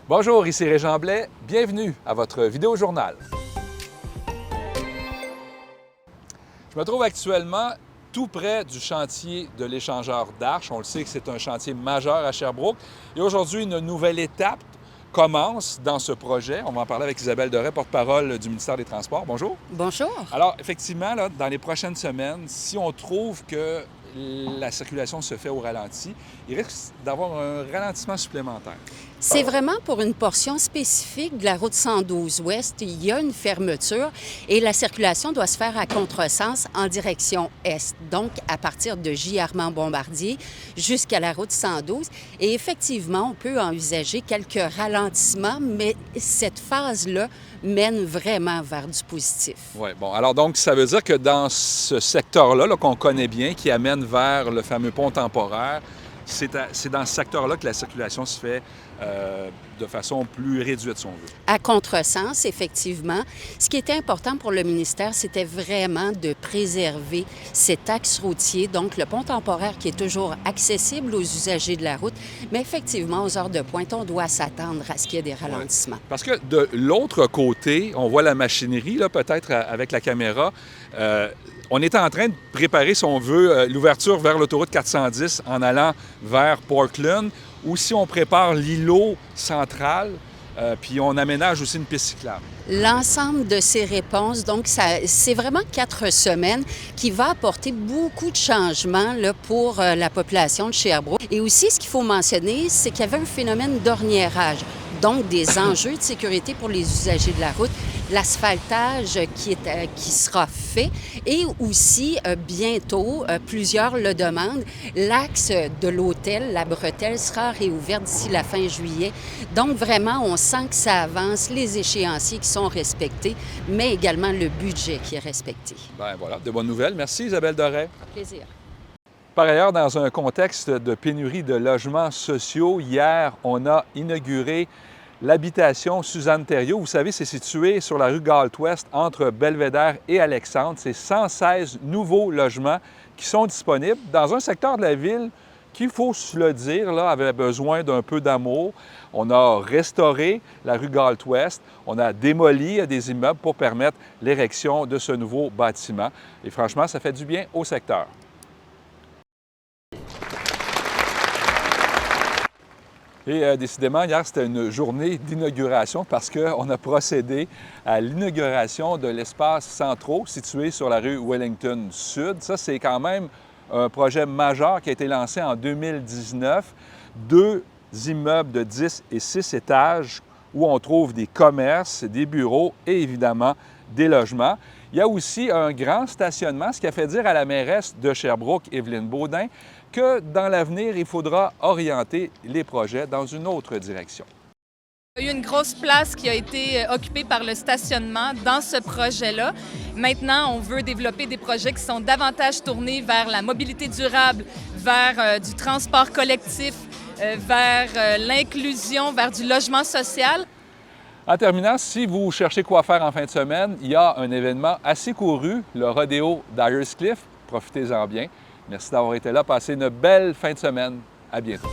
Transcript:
Bonjour, ici Régent Blais. Bienvenue à votre vidéo-journal. Je me trouve actuellement tout près du chantier de l'échangeur d'Arche. On le sait que c'est un chantier majeur à Sherbrooke. Et aujourd'hui, une nouvelle étape commence dans ce projet. On va en parler avec Isabelle Doré, porte-parole du ministère des Transports. Bonjour. Bonjour. Alors, effectivement, là, dans les prochaines semaines, si on trouve que la circulation se fait au ralenti, il risque d'avoir un ralentissement supplémentaire. C'est vraiment pour une portion spécifique de la route 112 Ouest. Il y a une fermeture et la circulation doit se faire à contresens en direction est, donc à partir de J. Armand-Bombardier jusqu'à la route 112. Et effectivement, on peut envisager quelques ralentissements, mais cette phase-là mène vraiment vers du positif. Oui, bon, alors donc, ça veut dire que dans ce secteur-là, là, qu'on connaît bien, qui amène vers le fameux pont temporaire, c'est dans ce secteur-là que la circulation se fait de façon plus réduite, si on veut. À contresens, effectivement. Ce qui était important pour le ministère, c'était vraiment de préserver cet axe routier, donc le pont temporaire qui est toujours accessible aux usagers de la route. Mais effectivement, aux heures de pointe, on doit s'attendre à ce qu'il y ait des ralentissements. Ouais. Parce que de l'autre côté, on voit la machinerie, là, peut-être avec la caméra. On est en train de préparer, si on veut, l'ouverture vers l'autoroute 410 en allant vers Portland, ou si on prépare l'îlot central, puis on aménage aussi une piste cyclable. L'ensemble de ces réponses, donc c'est vraiment 4 semaines qui va apporter beaucoup de changements là, pour la population de Sherbrooke. Et aussi, ce qu'il faut mentionner, c'est qu'il y avait un phénomène d'orniérage, donc des enjeux de sécurité pour les usagers de la route, l'asphaltage qui sera fait et aussi bientôt, plusieurs le demandent, l'axe de l'hôtel, la bretelle, sera réouvert d'ici la fin juillet. Donc vraiment, on sent que ça avance, les échéanciers qui sont respectés, mais également le budget qui est respecté. Bien voilà, de bonnes nouvelles. Merci Isabelle Doré. Plaisir. Par ailleurs, dans un contexte de pénurie de logements sociaux, hier, on a inauguré l'habitation Suzanne Thériault. Vous savez, c'est situé sur la rue Galt-Ouest entre Belvédère et Alexandre. C'est 116 nouveaux logements qui sont disponibles dans un secteur de la ville qui, il faut se le dire, là, avait besoin d'un peu d'amour. On a restauré la rue Galt-Ouest, on a démoli des immeubles pour permettre l'érection de ce nouveau bâtiment. Et franchement, ça fait du bien au secteur. Et décidément, hier, c'était une journée d'inauguration parce qu'on a procédé à l'inauguration de l'espace Centro situé sur la rue Wellington Sud. Ça, c'est quand même un projet majeur qui a été lancé en 2019. 2 immeubles de 10 et 6 étages où on trouve des commerces, des bureaux et évidemment des logements. Il y a aussi un grand stationnement, ce qui a fait dire à la mairesse de Sherbrooke, Évelyne Baudin, que dans l'avenir, il faudra orienter les projets dans une autre direction. Il y a eu une grosse place qui a été occupée par le stationnement dans ce projet-là. Maintenant, on veut développer des projets qui sont davantage tournés vers la mobilité durable, vers du transport collectif, vers l'inclusion, vers du logement social. En terminant, si vous cherchez quoi faire en fin de semaine, il y a un événement assez couru, le rodéo d'Ayers Cliff. Profitez-en bien. Merci d'avoir été là. Passez une belle fin de semaine. À bientôt.